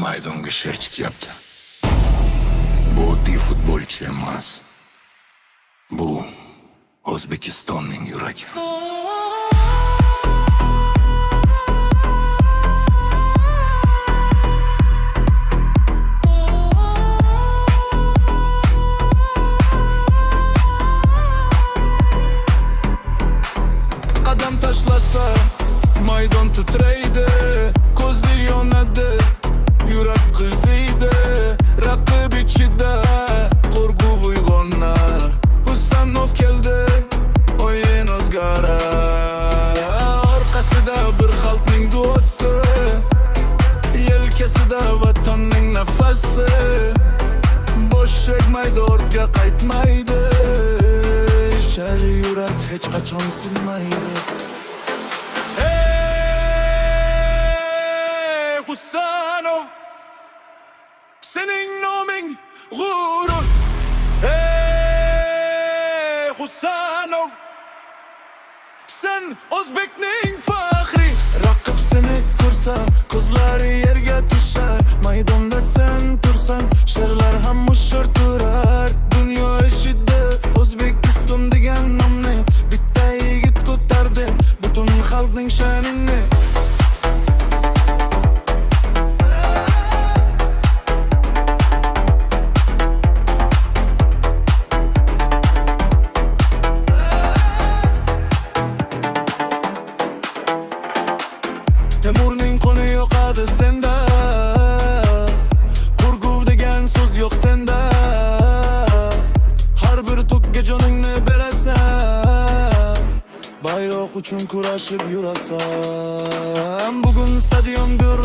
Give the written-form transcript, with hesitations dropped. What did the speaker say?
maydonga she'r chiqyapti. Bu oddiy futbolchi emas. Bu O'zbekistonning yuragi. Qadam tashlasa maydon titraydi, ko'zi yonadi, yurak qiziydi. Raqib ichida qo'rquv uyg'onar. Husanov keldi, o'yin o'zgarar. Orqasida bir xalqning duosi, yelkasida vatanning nafasi. Bosh chekmaydi, ortga qaytmaydi. Shar yurak hech qachon silmaydi. Ey Husanov, sening noming g'urur. Ey Husanov, sen O'zbekning faxri. Raqib seni ko'rsa, ko'zlari yerga tushar. Maydonda sen tursan, sherlar ham mushur turar. Dunyo eshitdi O'zbekiston degan nomni, bitta yigit ko'tardi butun xalqning sha'nini. Temurning qoni yo'qadi senda, qo'rquv degan so'z yo'q senda. Har bir to'pga joningni berasan, bayroq uchun kurashib yurasan. Bugun stadion bir